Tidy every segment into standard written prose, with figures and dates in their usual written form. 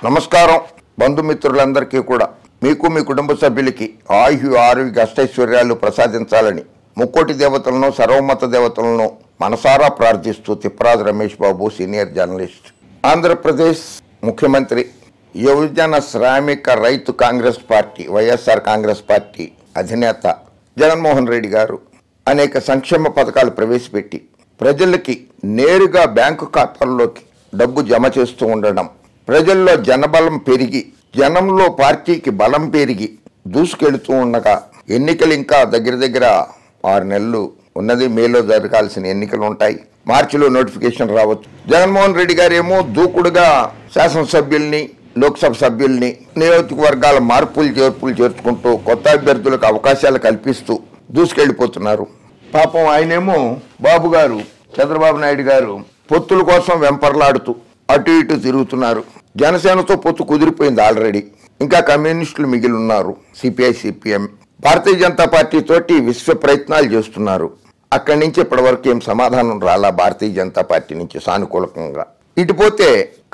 నమస్కారం బంధుమిత్రులందరికీ కూడా మీకు మీ కుటుంబ సభ్యులకి ఆయు ఆరోగ్య అష్టైశ్వర్యాలు ప్రసాదించాలని ముక్కోటి దేవతలను సర్వమత దేవతలను మనసారా ప్రార్థిస్తూ తిప్పరాజు రమేష్ బాబు సీనియర్ జర్నలిస్ట్, ఆంధ్రప్రదేశ్ ముఖ్యమంత్రి, యువజన శ్రామిక రైతు కాంగ్రెస్ పార్టీ వైఎస్ఆర్ కాంగ్రెస్ పార్టీ అధినేత జగన్మోహన్ రెడ్డి గారు అనేక సంక్షేమ పథకాలు ప్రవేశపెట్టి ప్రజలకి నేరుగా బ్యాంకు ఖాతాల్లోకి డబ్బు జమ చేస్తూ ఉండడం, ప్రజల్లో జనబలం పెరిగి జనంలో పార్టీకి బలం పెరిగి దూసుకెళ్తూ ఉండగా ఎన్నికలు ఇంకా దగ్గర 6 నెలలు ఉన్నది. మేలో జరగాల్సిన ఎన్నికలు ఉంటాయి, మార్చిలో నోటిఫికేషన్ రావచ్చు. జగన్మోహన్ రెడ్డి గారేమో దూకుడుగా శాసనసభ్యుల్ని, లోక్సభ సభ్యుల్ని, నియోజకవర్గాల మార్పులు చేర్పులు చేర్చుకుంటూ కొత్త అభ్యర్థులకు అవకాశాలు కల్పిస్తూ దూసుకెళ్లిపోతున్నారు. పాపం ఆయనేమో బాబు గారు చంద్రబాబు నాయుడు గారు పొత్తుల కోసం వెంపర్లాడుతూ అటు ఇటు తిరుగుతున్నారు. జనసేనతో పొత్తు కుదిరిపోయింది ఆల్రెడీ. ఇంకా కమ్యూనిస్టులు మిగిలి ఉన్నారు. CPI, CPM, Bharatiya Janata party తోటి విశ్వ ప్రయత్నాలు చేస్తున్నారు. అక్కడి నుంచి ఇప్పటి వరకు ఏం సమాధానం రాలా భారతీయ జనతా పార్టీ నుంచి సానుకూలంగా. ఇటుపోతే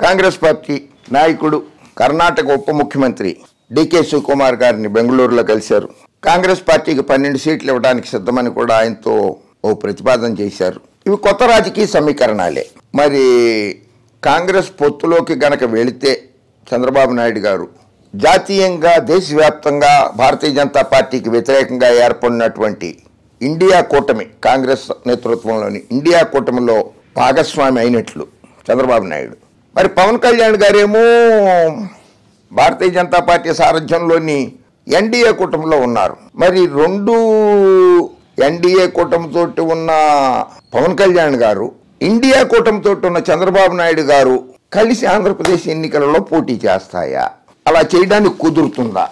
కాంగ్రెస్ పార్టీ నాయకుడు కర్ణాటక ఉప ముఖ్యమంత్రి డికే శివకుమార్ గారిని బెంగళూరులో కలిశారు. కాంగ్రెస్ పార్టీకి 12 సీట్లు ఇవ్వడానికి సిద్ధమని కూడా ఆయనతో ఓ ప్రతిపాదన చేశారు. ఇవి కొత్త రాజకీయ సమీకరణాలే. మరి కాంగ్రెస్ పొత్తులోకి గనక వెళితే చంద్రబాబు నాయుడు గారు జాతీయంగా దేశవ్యాప్తంగా భారతీయ జనతా పార్టీకి వ్యతిరేకంగా ఏర్పడినటువంటి ఇండియా కూటమి, కాంగ్రెస్ నేతృత్వంలోని ఇండియా కూటమిలో భాగస్వామి అయినట్లు చంద్రబాబు నాయుడు. మరి పవన్ కళ్యాణ్ గారేమో భారతీయ జనతా పార్టీ సారథ్యంలోని ఎన్డీఏ కూటమిలో ఉన్నారు. మరి 2 ఎన్డీఏ కూటమితో ఉన్న పవన్ కళ్యాణ్ గారు, ఇండియా కూటమితో ఉన్న చంద్రబాబు నాయుడు గారు కలిసి ఆంధ్రప్రదేశ్ ఎన్నికలలో పోటీ చేస్తాయా? అలా చేయడానికి కుదురుతుందా?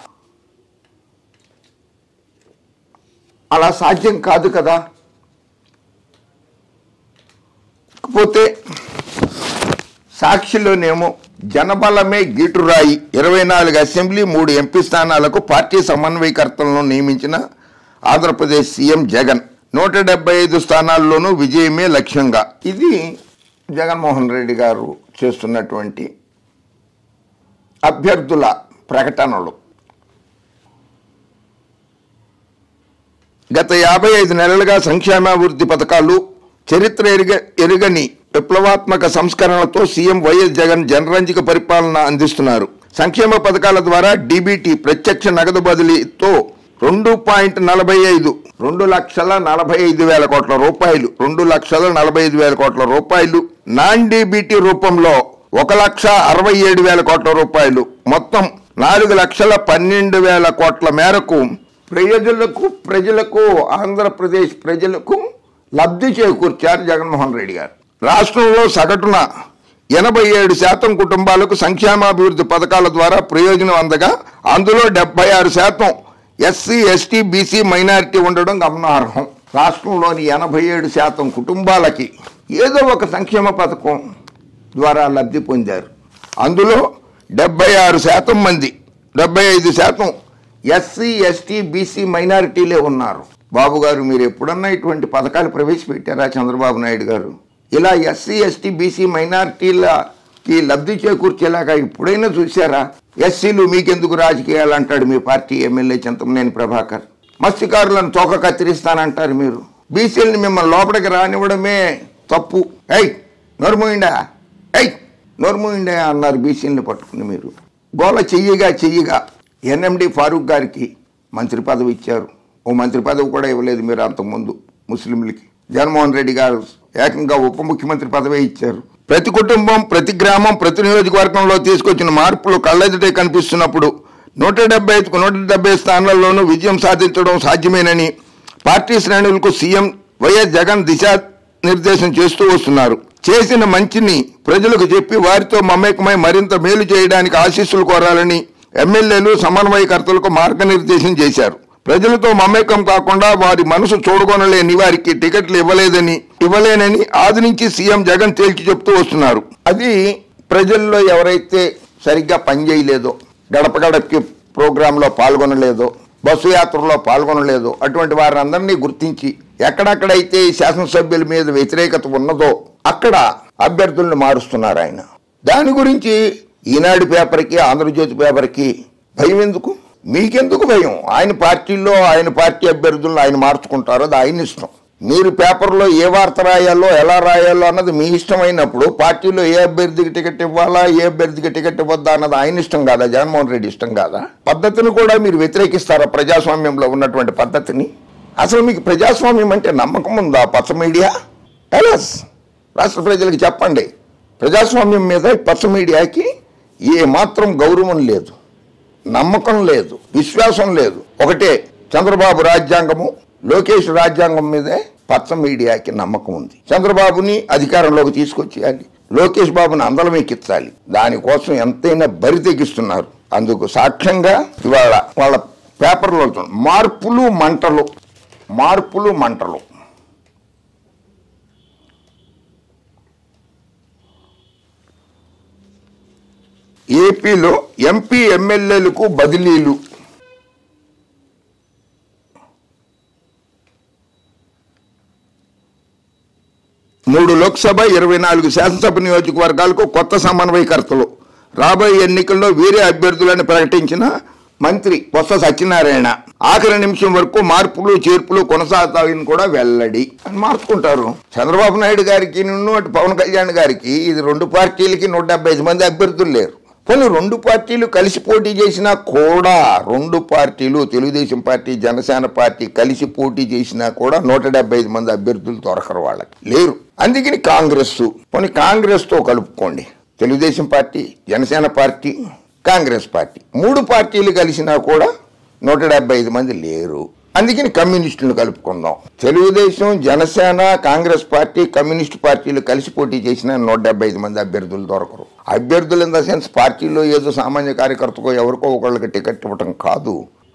అలా సాధ్యం కాదు కదా. కాకపోతే సాక్షిలోనేమో జనబలమే గీటురాయి, 24 అసెంబ్లీ 3 ఎంపీ స్థానాలకు పార్టీ సమన్వయకర్తలను నియమించిన ఆంధ్రప్రదేశ్ సీఎం జగన్ 175 స్థానాల్లోనూ విజయమే లక్ష్యంగా. ఇది జగన్మోహన్ రెడ్డి గారు చేస్తున్నటువంటి అభ్యర్థుల ప్రకటనలు. గత 55 నెలలుగా సంక్షేమాభివృద్ధి పథకాలు, చరిత్ర ఎరుగని విప్లవాత్మక సంస్కరణలతో సీఎం వైఎస్ జగన్ జనరంజక పరిపాలన అందిస్తున్నారు. సంక్షేమ పథకాల ద్వారా డీబీటీ ప్రత్యక్ష నగదు బదిలీతో 2.45 2,45,000 కోట్ల రూపాయలు, 2,45,000 కోట్ల రూపాయలు, నాన్ డీబీటీ రూపంలో 1,67,000 కోట్ల రూపాయలు, మొత్తం 4,12,000 కోట్ల మేరకు ప్రజలకు ఆంధ్రప్రదేశ్ ప్రజలకు లబ్ధి చేకూర్చారు జగన్మోహన్ రెడ్డి గారు. రాష్ట్రంలో సగటున 87% కుటుంబాలకు సంక్షేమాభివృద్ధి పథకాల ద్వారా ప్రయోజనం అందగా అందులో 76% ఎస్సీ, ఎస్టీ, బీసీ, మైనారిటీ ఉండడం గమనార్హం. రాష్ట్రంలోని 87% కుటుంబాలకి ఏదో ఒక సంక్షేమ పథకం ద్వారా లబ్ధి పొందారు. అందులో 76% మంది, 75% ఎస్సీ, ఎస్టీ, బీసీ, మైనారిటీలే ఉన్నారు. బాబు గారు, మీరు ఎప్పుడన్నా ఇటువంటి పథకాలు ప్రవేశపెట్టారా? చంద్రబాబు నాయుడు గారు ఇలా ఎస్సీ, ఎస్టీ, బీసీ, మైనారిటీలకి లబ్ధి చేకూర్చేలాగా ఎప్పుడైనా చూశారా? ఎస్సీలు మీకెందుకు రాజకీయాలు అంటాడు మీ పార్టీ ఎమ్మెల్యే చింతమనేని ప్రభాకర్. మత్స్యకారులను తోక కత్తిరిస్తానంటారు మీరు. బీసీలని మిమ్మల్ని లోపలికి రానివ్వడమే తప్పు. నోర్మూయిండా అన్నారు బీసీలని పట్టుకుని. మీరు గోల చెయ్యగా ఎన్ఎండి ఫారూక్ గారికి మంత్రి పదవి ఇచ్చారు. ఓ మంత్రి పదవి కూడా ఇవ్వలేదు మీరు అంతకుముందు ముస్లింలకి. జగన్మోహన్ రెడ్డి గారు ఏకంగా ఉప ముఖ్యమంత్రి పదవి ఇచ్చారు. ప్రతి కుటుంబం, ప్రతి గ్రామం, ప్రతి నియోజకవర్గంలో తీసుకొచ్చిన మార్పులు కళ్ళెదుటే కనిపిస్తున్నప్పుడు 175కు 170 స్థానాల్లోనూ విజయం సాధించడం సాధ్యమేనని పార్టీ శ్రేణులకు సీఎం వైఎస్ జగన్ దిశానిర్దేశం చేస్తూ వస్తున్నారు. చేసిన మంచిని ప్రజలకు చెప్పి వారితో మమేకమై మరింత మేలు చేయడానికి ఆశీస్సులు కోరాలని ఎమ్మెల్యేలు, సమన్వయకర్తలకు మార్గనిర్దేశం చేశారు. ప్రజలతో మమేకం కాకుండా వారి మనసు చూడగొనలేని వారికి టికెట్లు ఇవ్వలేనని ఆది నుంచి సీఎం జగన్ తేల్చి చెప్తూ వస్తున్నారు. అది ప్రజల్లో ఎవరైతే సరిగ్గా పనిచేయలేదో, గడప గడపకి ప్రోగ్రాంలో పాల్గొనలేదో, బస్సు యాత్రలో పాల్గొనలేదో అటువంటి వారందరినీ గుర్తించి ఎక్కడెక్కడైతే శాసనసభ్యుల మీద వ్యతిరేకత ఉన్నదో అక్కడ అభ్యర్థులను మారుస్తున్నారు ఆయన. దాని గురించి ఈనాడు పేపర్కి, ఆంధ్రజ్యోతి పేపర్కి భయం ఎందుకు? మీకెందుకు భయం? ఆయన పార్టీలో ఆయన పార్టీ అభ్యర్థులను ఆయన మార్చుకుంటారో అది ఆయన ఇష్టం. మీరు పేపర్లో ఏ వార్త రాయాలో, ఎలా రాయాలో అన్నది మీ ఇష్టమైనప్పుడు పార్టీలో ఏ అభ్యర్థికి టికెట్ ఇవ్వాలా, ఏ అభ్యర్థికి టికెట్ ఇవ్వద్దా అన్నది ఆయన ఇష్టం కాదా? జగన్మోహన్ రెడ్డి ఇష్టం కాదా? పద్ధతిని కూడా మీరు వ్యతిరేకిస్తారా? ప్రజాస్వామ్యంలో ఉన్నటువంటి పద్ధతిని. అసలు మీకు ప్రజాస్వామ్యం అంటే నమ్మకం ఉందా? పచ్చ మీడియా ఎలాస్ రాష్ట్ర ప్రజలకు చెప్పండి. ప్రజాస్వామ్యం మీద పచ్చ మీడియాకి ఏ మాత్రం గౌరవం లేదు, నమ్మకం లేదు, విశ్వాసం లేదు. ఒకటే చంద్రబాబు రాజ్యాంగము, లోకేష్ రాజ్యాంగం మీదే పచ్చ మీడియాకి నమ్మకం ఉంది. చంద్రబాబుని అధికారంలోకి తీసుకొచ్చేయాలి, లోకేష్ బాబుని అందలం ఎక్కించాలి. దానికోసం ఎంతైనా బరి తెగిస్తున్నారు. అందుకు సాక్ష్యంగా ఇవాళ వాళ్ళ పేపర్లో మార్పులు మంటలు, మార్పులు మంటలు. ఏపీలో ఎంపీ ఎమ్మెల్యేలకు బదిలీలు. మూడు లోక్సభ, 24 శాసనసభ నియోజకవర్గాలకు కొత్త సమన్వయకర్తలు. రాబోయే ఎన్నికల్లో వీరే అభ్యర్థులని ప్రకటించిన మంత్రి బొత్స సత్యనారాయణ. ఆఖరి నిమిషం వరకు మార్పులు చేర్పులు కొనసాగుతాయని కూడా వెల్లడి. అని మార్చుకుంటారు. చంద్రబాబు నాయుడు గారికి అటు పవన్ కళ్యాణ్ గారికి ఇది 2 పార్టీలకి 175 మంది అభ్యర్థులు లేరు. కొన్ని 2 పార్టీలు కలిసి పోటీ చేసినా కూడా, 2 పార్టీలు తెలుగుదేశం పార్టీ, జనసేన పార్టీ కలిసి పోటీ చేసినా కూడా 175 మంది అభ్యర్థులు దొరకరు, వాళ్ళకి లేరు. అందుకని కాంగ్రెస్తో కలుపుకోండి. Telugu Desam party, Janasena party, Congress party 3 పార్టీలు కలిసినా కూడా 175 మంది లేరు. అందుకని కమ్యూనిస్టులను కలుపుకుందాం. తెలుగుదేశం, జనసేన, కాంగ్రెస్ పార్టీ, కమ్యూనిస్టు పార్టీలు కలిసి పోటీ చేసిన 175 మంది అభ్యర్థులు దొరకరు. అభ్యర్థులు ఇన్ ద సెన్స్ పార్టీలో ఏదో సామాన్య కార్యకర్తకో ఎవరికో ఒకళ్ళకి టికెట్ ఇవ్వటం కాదు.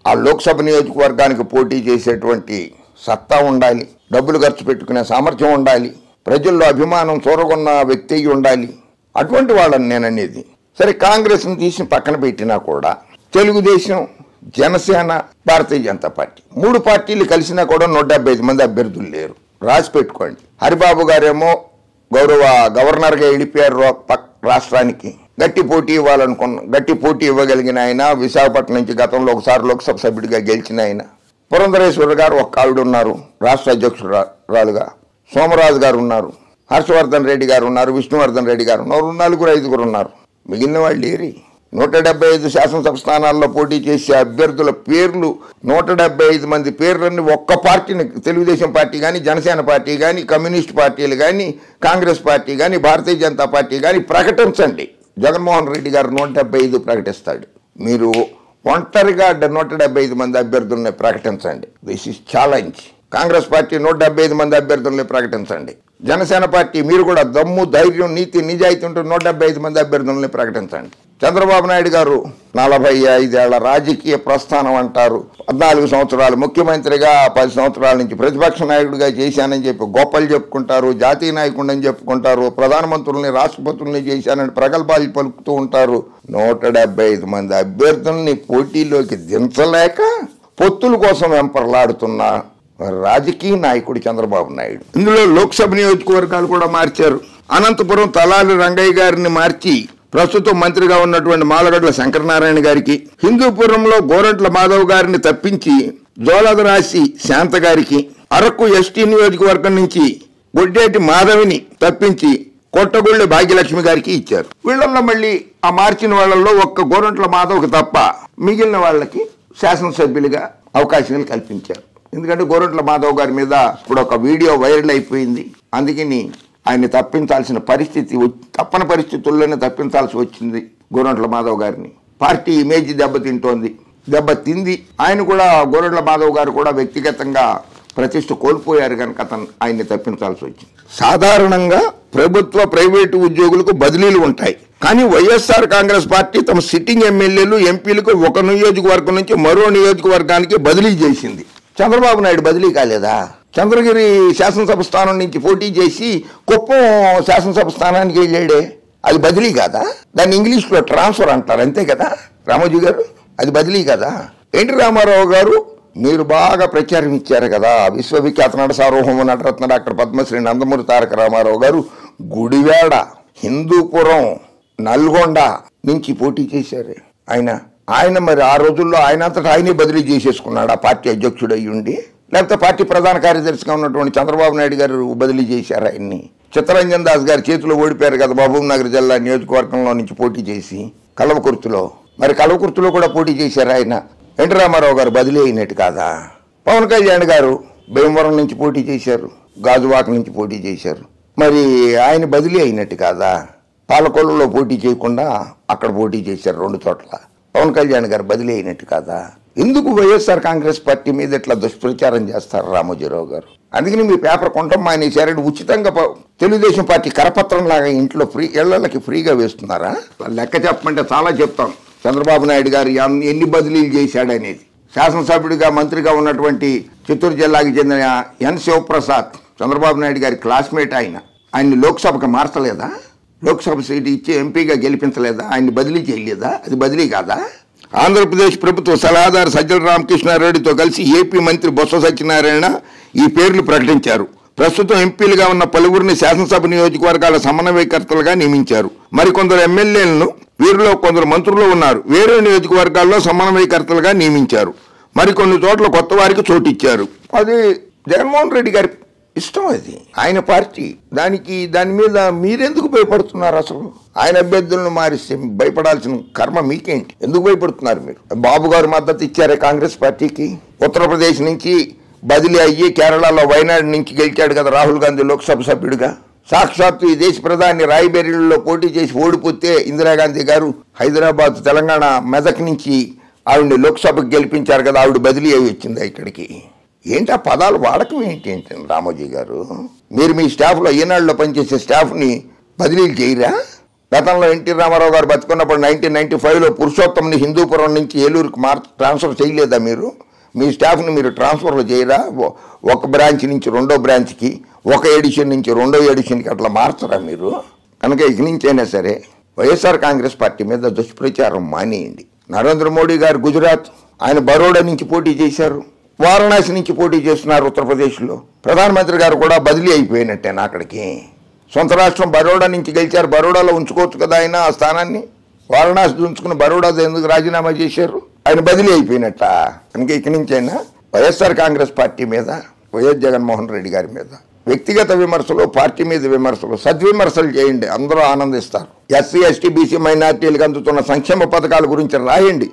ఆ లోక్సభ నియోజకవర్గానికి పోటీ చేసేటువంటి సత్తా ఉండాలి, డబ్బులు ఖర్చు పెట్టుకునే సామర్థ్యం ఉండాలి, ప్రజల్లో అభిమానం చూరగొన్న వ్యక్తి ఉండాలి. అటువంటి వాళ్ళని నేననేది. సరే, కాంగ్రెస్ని తీసి పక్కన పెట్టినా కూడా తెలుగుదేశం, జనసేన, భారతీయ జనతా పార్టీ 3 పార్టీలు కలిసినా కూడా 175 మంది అభ్యర్థులు లేరు. రాసి పెట్టుకోండి. హరిబాబు గారేమో గవర్నర్గా వెళ్ళిపోయారు రాష్ట్రానికి. గట్టి పోటీ ఇవ్వగలిగిన ఆయన, విశాఖపట్నం నుంచి గతంలో ఒకసారి లోక్సభ సభ్యుడిగా గెలిచిన ఆయన. పురంధరేశ్వరి గారు ఒక్క ఆవిడ ఉన్నారు రాష్ట్ర అధ్యక్షురాలుగా. సోమరాజు గారు ఉన్నారు, హర్షవర్ధన్ రెడ్డి గారు ఉన్నారు, విష్ణువర్ధన్ రెడ్డి గారు ఉన్నారు. 4-5 ఉన్నారు. మిగిలిన వాళ్ళు ఏరి. 175 శాసనసభ స్థానాల్లో పోటీ చేసే అభ్యర్థుల పేర్లు, 175 మంది పేర్లన్నీ ఒక్క పార్టీని, తెలుగుదేశం పార్టీ కానీ, జనసేన పార్టీ కానీ, కమ్యూనిస్ట్ పార్టీలు కానీ, కాంగ్రెస్ పార్టీ కానీ, భారతీయ జనతా పార్టీ కానీ ప్రకటించండి. జగన్మోహన్ రెడ్డి గారు 175 ప్రకటిస్తాడు. మీరు ఒంటరిగా 175 మంది అభ్యర్థుల్ని ప్రకటించండి. This is challenge. Congress party 175 మంది అభ్యర్థుల్ని ప్రకటించండి. జనసేన పార్టీ మీరు కూడా దమ్ము, ధైర్యం, నీతి, నిజాయితీ ఉంటూ 175 మంది అభ్యర్థుల్ని ప్రకటించండి. చంద్రబాబు నాయుడు గారు 45 ఏళ్ల రాజకీయ ప్రస్థానం అంటారు. 14 సంవత్సరాలు ముఖ్యమంత్రిగా, 10 సంవత్సరాల నుంచి ప్రతిపక్ష నాయకుడిగా చేశానని చెప్పి గొప్పలు చెప్పుకుంటారు. జాతీయ నాయకుడిని చెప్పుకుంటారు. ప్రధానమంత్రుల్ని, రాష్ట్రపతుల్ని చేశానని ప్రగల్భాలు పలుకుతూ ఉంటారు. 175 మంది అభ్యర్థుల్ని పోటీలోకి దించలేక పొత్తుల కోసం వెంపర్లాడుతున్న రాజకీయ నాయకుడు చంద్రబాబు నాయుడు. ఇందులో లోక్సభ నియోజకవర్గాలు కూడా మార్చారు. అనంతపురం తలాలి రంగయ్య గారిని మార్చి ప్రస్తుతం మంత్రిగా ఉన్నటువంటి మాలగడ్ల శంకరనారాయణ గారికి, హిందూపురంలో గోరంట్ల మాధవ్ గారిని తప్పించి జోలదరాశి శాంత గారికి, అరకు ఎస్టీ నియోజకవర్గం నుంచి గొడ్డేటి మాధవిని తప్పించి కొట్టగొళ్ళి భాగ్యలక్ష్మి గారికి ఇచ్చారు. వీళ్ళల్లో మళ్ళీ ఆ మార్చిన వాళ్ళల్లో ఒక్క గోరంట్ల మాధవ్కి తప్ప మిగిలిన వాళ్ళకి శాసనసభ్యులుగా అవకాశాలు కల్పించారు. ఎందుకంటే గోరంట్ల మాధవ్ గారి మీద ఇప్పుడు ఒక వీడియో వైరల్ అయిపోయింది. అందుకని ఆయన్ని తప్పించాల్సిన పరిస్థితి, తప్పని పరిస్థితుల్లోనే తప్పించాల్సి వచ్చింది గోరంట్ల మాధవ్ గారిని. పార్టీ ఇమేజ్ దెబ్బతింది. ఆయన కూడా, గోరంట్ల మాధవ్ గారు కూడా వ్యక్తిగతంగా ప్రతిష్ట కోల్పోయారు కనుక ఆయన్ని తప్పించాల్సి వచ్చింది. సాధారణంగా ప్రభుత్వ, ప్రైవేటు ఉద్యోగులకు బదిలీలు ఉంటాయి. కానీ వైఎస్ఆర్ కాంగ్రెస్ పార్టీ తమ సిట్టింగ్ ఎమ్మెల్యేలు, ఎంపీలకు ఒక నియోజకవర్గం నుంచి మరో నియోజకవర్గానికి బదిలీ చేసింది. చంద్రబాబు నాయుడు బదిలీ కాలేదా? చంద్రగిరి శాసనసభ స్థానం నుంచి పోటీ చేసి కుప్పం శాసనసభ స్థానానికి వెళ్ళాడే, అది బదిలీ కాదా? దాన్ని ఇంగ్లీష్లో ట్రాన్స్ఫర్ అంటారు, అంతే కదా రామోజీ గారు? అది బదిలీ కదా? ఎన్టీ రామారావు గారు మీరు బాగా ప్రచారం ఇచ్చారు కదా. విశ్వవిఖ్యాత నట సార్వభౌమ నటరత్న డాక్టర్ పద్మశ్రీ నందమూరి తారక రామారావు గారు గుడివాడ, హిందూపురం నల్గొండ నుంచి పోటీ చేశారు ఆయన మరి ఆ రోజుల్లో ఆయనంతటా ఆయనే బదిలీ చేసేసుకున్నాడు ఆ పార్టీ అధ్యక్షుడు అయ్యుండి, లేకపోతే పార్టీ ప్రధాన కార్యదర్శిగా ఉన్నటువంటి చంద్రబాబు నాయుడు గారు బదిలీ చేశారు ఆయన్ని. చిత్తరంజన్ దాస్ గారి చేతిలో ఓడిపోయారు కదా మహబూబ్ నగర్ జిల్లా నియోజకవర్గంలో నుంచి పోటీ చేసి కల్వకుర్తిలో. మరి కల్వకుర్తిలో కూడా పోటీ చేశారు ఆయన. ఎన్టీ రామారావు గారు బదిలీ అయినట్టు కాదా? పవన్ కళ్యాణ్ గారు భీమవరం నుంచి పోటీ చేశారు, గాజువాక నుంచి పోటీ చేశారు, మరి ఆయన బదిలీ అయినట్టు కాదా? పాలకొల్లులో పోటీ చేయకుండా అక్కడ పోటీ చేశారు 2 చోట్ల. పవన్ కళ్యాణ్ గారు బదిలీ అయినట్టు కాదా? ఎందుకు వైఎస్ఆర్ కాంగ్రెస్ పార్టీ మీద ఇట్లా దుష్ప్రచారం చేస్తారు రామోజీరావు గారు? అందుకని మీ పేపర్ కొంటాం మానేశారని ఉచితంగా తెలుగుదేశం పార్టీ కరపత్రం లాగా ఇంట్లో ఇళ్లకి ఫ్రీగా వేస్తున్నారా? లెక్క చెప్పమంటే చాలా చెప్తాం. చంద్రబాబు నాయుడు గారు ఎన్ని బదిలీలు చేశాడనేది. శాసనసభ్యుడిగా మంత్రిగా ఉన్నటువంటి చిత్తూరు జిల్లాకి చెందిన ఎన్ శివప్రసాద్ చంద్రబాబు నాయుడు గారి క్లాస్మేట్. ఆయన్ని లోక్సభకు మార్చలేదా? లోక్సభ సీటు ఇచ్చి ఎంపీగా గెలిపించలేదా? ఆయన్ని బదిలీ చేయలేదా? అది బదిలీ కాదా? ఆంధ్రప్రదేశ్ ప్రభుత్వ సలహాదారు సజ్జల రామకృష్ణారెడ్డితో కలిసి ఏపీ మంత్రి బొత్స సత్యనారాయణ ఈ పేర్లు ప్రకటించారు. ప్రస్తుతం ఎంపీలుగా ఉన్న పలువురిని శాసనసభ నియోజకవర్గాల సమన్వయకర్తలుగా నియమించారు. మరికొందరు ఎమ్మెల్యేలను, వీరిలో కొందరు మంత్రులు ఉన్నారు, వేరే నియోజకవర్గాల్లో సమన్వయకర్తలుగా నియమించారు. మరికొన్ని చోట్ల కొత్త వారికి చోటిచ్చారు. అది జగన్మోహన్ రెడ్డి గారి ఇష్టం, అది ఆయన పార్టీ. దాని మీద మీరెందుకు భయపడుతున్నారు? అసలు ఆయన అభ్యర్థులను మారిస్తే భయపడాల్సిన కర్మ మీకేంటి? ఎందుకు భయపడుతున్నారు మీరు? బాబు గారు మద్దతు ఇచ్చారే కాంగ్రెస్ పార్టీకి. ఉత్తరప్రదేశ్ నుంచి బదిలీ అయ్యి కేరళలో వైనాడు నుంచి గెలిచాడు కదా రాహుల్ గాంధీ లోక్సభ సభ్యుడిగా. సాక్షాత్తు ఈ దేశ ప్రధాని రాయ్బరేలీలో పోటీ చేసి ఓడిపోతే ఇందిరాగాంధీ గారు హైదరాబాద్, తెలంగాణ, మెదక్ నుంచి ఆవిడ్ని లోక్సభకు గెలిపించారు కదా, ఆవిడ బదిలీ అయి వచ్చింది ఇక్కడికి. ఏంటి ఆ పదాలు వాడకం ఏంటి రామోజీ గారు? మీరు మీ స్టాఫ్లో ఈనాడులో పనిచేసే స్టాఫ్ని బదిలీలు చేయరా? గతంలో ఎన్టీ రామారావు గారు బతుకున్నప్పుడు 1995లో పురుషోత్తంని హిందూపురం నుంచి ఏలూరుకి ట్రాన్స్ఫర్ చేయలేదా మీరు? మీ స్టాఫ్ని మీరు ట్రాన్స్ఫర్లు చేయరా? ఒక బ్రాంచ్ నుంచి 2వ బ్రాంచ్కి, ఒక ఎడిషన్ నుంచి 2వ ఎడిషన్కి అట్లా మార్చరా మీరు? కనుక ఇక నుంచైనా సరే వైఎస్ఆర్ కాంగ్రెస్ పార్టీ మీద దుష్ప్రచారం మానేయండి. నరేంద్ర మోడీ గారు గుజరాత్, ఆయన బరోడా నుంచి పోటీ చేశారు, వారణాసి నుంచి పోటీ చేస్తున్నారు ఉత్తరప్రదేశ్లో. ప్రధానమంత్రి గారు కూడా బదిలీ అయిపోయినట్టేనా అక్కడికి? సొంత రాష్ట్రం బరోడా నుంచి గెలిచారు, బరోడాలో ఉంచుకోవచ్చు కదా ఆయన ఆ స్థానాన్ని. వారణాసి ఉంచుకుని బరోడా ఎందుకు రాజీనామా చేశారు? ఆయన బదిలీ అయిపోయినట్ట. కనుక ఇక నుంచైనా వైఎస్ఆర్ కాంగ్రెస్ పార్టీ మీద, వైఎస్ జగన్మోహన్ రెడ్డి గారి మీద వ్యక్తిగత విమర్శలు, పార్టీ మీద విమర్శలు, సద్విమర్శలు చేయండి, అందరూ ఆనందిస్తారు. ఎస్సీ, ఎస్టీ, బీసీ మైనార్టీలకు అందుతున్న సంక్షేమ పథకాల గురించి రాయండి.